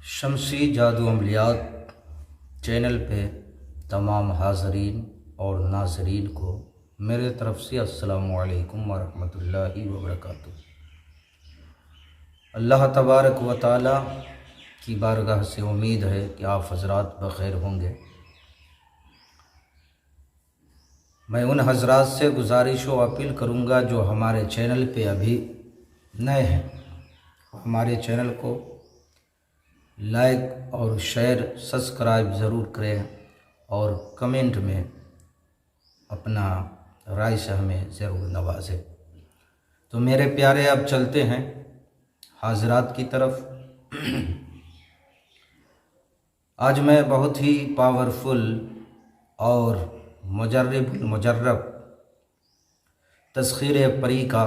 شمسی جادو عملیات چینل پہ تمام حاضرین اور ناظرین کو میرے طرف سے السلام علیکم ورحمۃ اللہ وبرکاتہ۔ اللہ تبارک و تعالی کی بارگاہ سے امید ہے کہ آپ حضرات بخیر ہوں گے۔ میں ان حضرات سے گزارش و اپیل کروں گا جو ہمارے چینل پہ ابھی نئے ہیں، ہمارے چینل کو لائک اور شیئر سبسکرائب ضرور کریں اور کمنٹ میں اپنا رائے سے ہمیں ضرور نوازیں۔ تو میرے پیارے اب چلتے ہیں حاضرات کی طرف۔ آج میں بہت ہی پاورفل اور مجرب تسخیر پری کا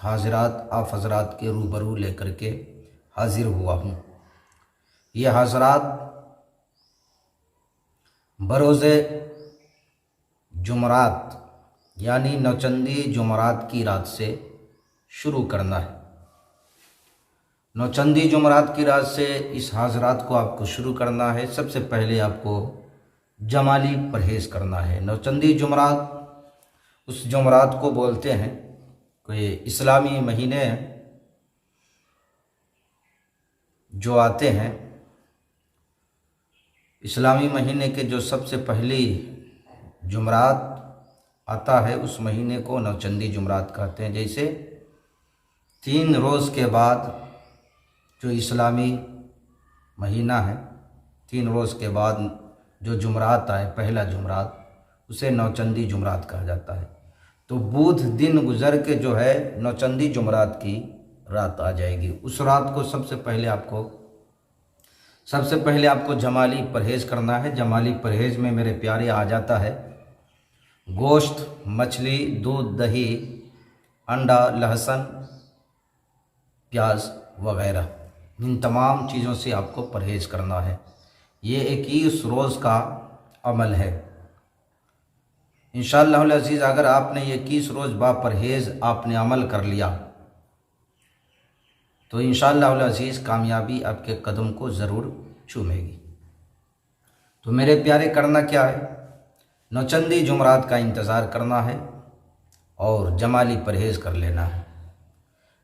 آپ حضرات کے روبرو لے کر کے حاضر ہوا ہوں۔ یہ حضرات بروز جمعرات یعنی نوچندی جمعرات کی رات سے شروع کرنا ہے۔ نوچندی جمعرات کی رات سے اس حضرات کو آپ کو شروع کرنا ہے۔ سب سے پہلے آپ کو جمالی پرہیز کرنا ہے۔ نوچندی جمعرات اس جمعرات کو بولتے ہیں کہ اسلامی مہینے جو آتے ہیں، اسلامی مہینے کے جو سب سے پہلی جمعرات آتا ہے اس مہینے کو نوچندی جمعرات کہتے ہیں۔ جیسے 3 روز کے بعد جو اسلامی مہینہ ہے، 3 روز کے بعد جو جمعرات آئے، پہلا جمعرات، اسے نوچندی جمعرات کہا جاتا ہے۔ تو بدھ دن گزر کے جو ہے نوچندی جمعرات کی رات آ جائے گی۔ اس رات کو سب سے پہلے آپ کو جمالی پرہیز کرنا ہے۔ جمالی پرہیز میں میرے پیارے آ جاتا ہے گوشت، مچھلی، دودھ، دہی، انڈا، لہسن، پیاز وغیرہ، ان تمام چیزوں سے آپ کو پرہیز کرنا ہے۔ یہ 21 روز کا عمل ہے۔ انشاءاللہ العزیز اگر آپ نے یہ 21 روز با پرہیز آپ نے عمل کر لیا تو انشاءاللہ العزیز کامیابی آپ کے قدم کو ضرور چومے گی۔ تو میرے پیارے کرنا کیا ہے؟ نوچندی جمعرات کا انتظار کرنا ہے اور جمالی پرہیز کر لینا ہے۔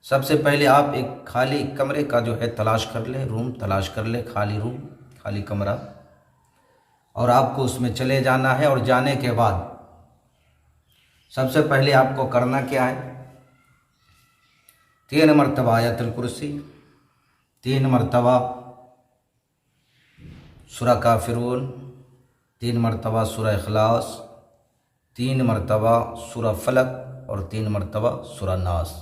سب سے پہلے آپ ایک خالی کمرے کا جو ہے تلاش کر لیں، روم تلاش کر لیں، خالی روم، خالی کمرہ، اور آپ کو اس میں چلے جانا ہے۔ اور جانے کے بعد سب سے پہلے آپ کو کرنا کیا ہے؟ 3 مرتبہ آیت الکرسی، 3 مرتبہ سورہ کافرون، 3 مرتبہ سورہ اخلاص، 3 مرتبہ سورہ فلق اور 3 مرتبہ سورہ ناس۔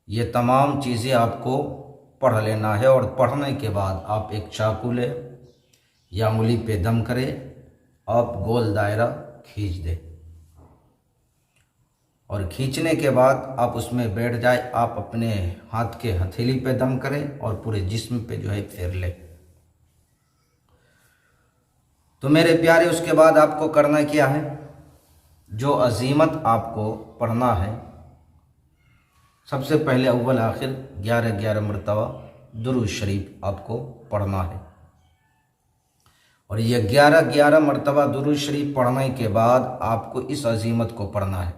یہ تمام چیزیں آپ کو پڑھ لینا ہے۔ اور پڑھنے کے بعد آپ ایک چاقو لیں یا انگلی پہ دم کریں، آپ گول دائرہ کھینچ دیں، اور کھینچنے کے بعد آپ اس میں بیٹھ جائیں۔ آپ اپنے ہاتھ کے ہتھیلی پہ دم کریں اور پورے جسم پہ جو ہے پھیر لیں۔ تو میرے پیارے اس کے بعد آپ کو کرنا کیا ہے؟ جو عزیمت آپ کو پڑھنا ہے، سب سے پہلے اول آخر 11 مرتبہ درود شریف آپ کو پڑھنا ہے۔ اور یہ 11 مرتبہ درود شریف پڑھنے کے بعد آپ کو اس عزیمت کو پڑھنا ہے۔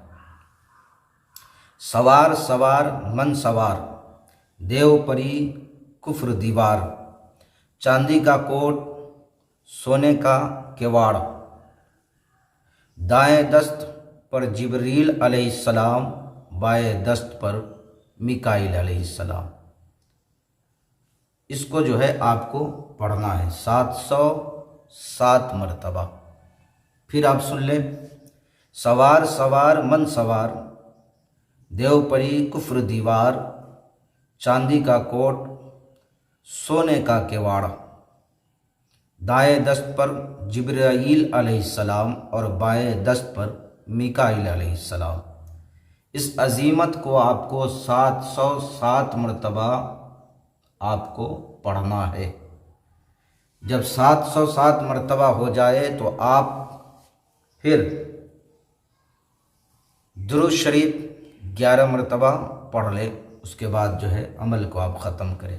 سوار سوار من سوار، دیو پری کفر دیوار، چاندی کا کوٹ سونے کا کیواڑ، دائیں دست پر جبریل علیہ السلام، بائیں دست پر میکائیل علیہ السلام۔ اس کو جو ہے آپ کو پڑھنا ہے 707 مرتبہ۔ پھر آپ سن لیں، سوار سوار من سوار، دیو پری کفر دیوار، چاندی کا کوٹ سونے کا کیواڑ، دائیں دست پر جبرائیل علیہ السلام اور بائیں دست پر میکائیل علیہ السلام۔ اس عزیمت کو آپ کو 707 مرتبہ آپ کو پڑھنا ہے۔ جب 707 مرتبہ ہو جائے تو آپ پھر درود شریف 11 مرتبہ پڑھ لیں، اس کے بعد جو ہے عمل کو آپ ختم کریں۔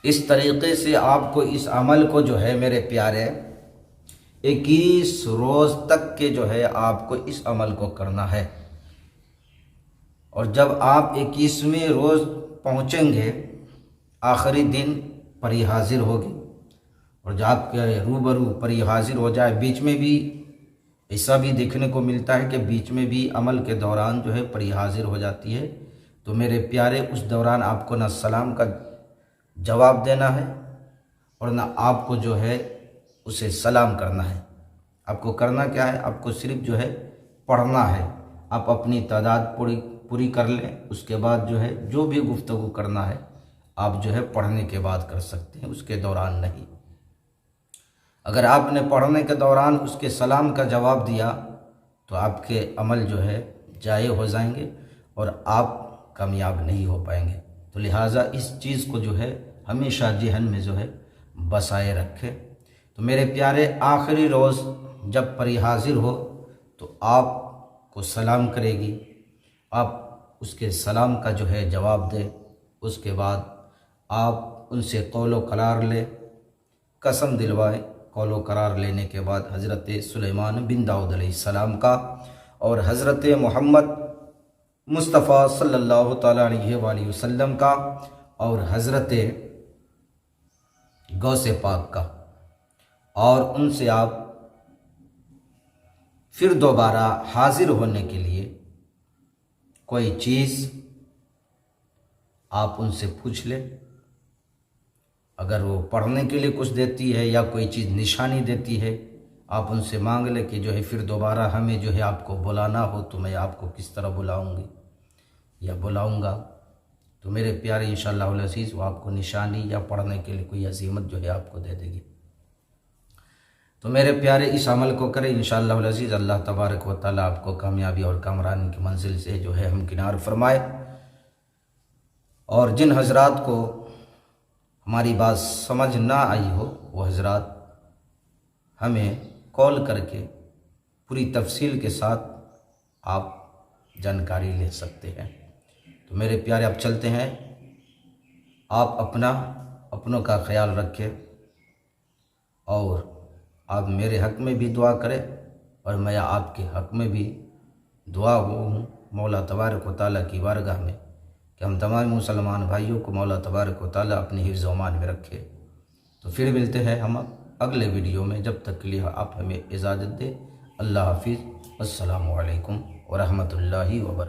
اس طریقے سے آپ کو اس عمل کو جو ہے میرے پیارے 21 روز تک کے جو ہے آپ کو اس عمل کو کرنا ہے۔ اور جب آپ 21ویں روز پہنچیں گے، آخری دن پری حاضر ہوگی، اور جب آپ کے روبرو پری حاضر ہو جائے، بیچ میں بھی ایسا بھی دیکھنے کو ملتا ہے کہ بیچ میں بھی عمل کے دوران جو ہے پری حاضر ہو جاتی ہے، تو میرے پیارے اس دوران آپ کو نہ سلام کا جواب دینا ہے اور نہ آپ کو جو ہے اسے سلام کرنا ہے۔ آپ کو کرنا کیا ہے؟ آپ کو صرف جو ہے پڑھنا ہے۔ آپ اپنی تعداد پوری کر لیں، اس کے بعد جو ہے جو بھی گفتگو کرنا ہے آپ جو ہے پڑھنے کے بعد کر سکتے ہیں، اس کے دوران نہیں۔ اگر آپ نے پڑھنے کے دوران اس کے سلام کا جواب دیا تو آپ کے عمل جو ہے ضائع ہو جائیں گے اور آپ کامیاب نہیں ہو پائیں گے۔ تو لہٰذا اس چیز کو جو ہے ہمیشہ ذہن میں جو ہے بسائے رکھیں۔ تو میرے پیارے آخری روز جب پری حاضر ہو تو آپ کو سلام کرے گی، آپ اس کے سلام کا جو ہے جواب دیں، اس کے بعد آپ ان سے قول و قرار لیں، قسم دلوائیں۔ قول و قرار لینے کے بعد حضرت سلیمان بن داؤد علیہ السلام کا اور حضرت محمد مصطفیٰ صلی اللہ تعالیٰ علیہ وآلہ وسلم کا اور حضرت غوث پاک کا، اور ان سے آپ پھر دوبارہ حاضر ہونے کے لیے کوئی چیز آپ ان سے پوچھ لیں۔ اگر وہ پڑھنے کے لیے کچھ دیتی ہے یا کوئی چیز نشانی دیتی ہے، آپ ان سے مانگ لیں کہ جو ہے پھر دوبارہ ہمیں جو ہے آپ کو بلانا ہو تو میں آپ کو کس طرح بلاؤں گی یا بلاؤں گا۔ تو میرے پیارے انشاءاللہ العزیز وہ آپ کو نشانی یا پڑھنے کے لیے کوئی عزیمت جو ہے آپ کو دے دے گی۔ تو میرے پیارے اس عمل کو کریں انشاءاللہ العزیز، اللہ تبارک و تعالیٰ آپ کو کامیابی اور کامرانی کی منزل سے جو ہے ہمکنار فرمائے۔ اور جن حضرات کو ہماری بات سمجھ نہ آئی ہو وہ حضرات ہمیں کال کر کے پوری تفصیل کے ساتھ آپ جانکاری لے سکتے ہیں۔ تو میرے پیارے اب چلتے ہیں، آپ اپنوں کا خیال رکھیں اور آپ میرے حق میں بھی دعا کریں اور میں آپ کے حق میں بھی دعا ہوں مولا تبارک و تعالیٰ کی بارگاہ میں کہ ہم تمام مسلمان بھائیوں کو مولا تبارک و تعالیٰ اپنی حفظ و امان میں رکھے۔ تو پھر ملتے ہیں ہم اگلے ویڈیو میں، جب تک کے لیے آپ ہمیں اجازت دیں۔ اللہ حافظ، السلام علیکم ورحمۃ اللہ وبرکاتہ۔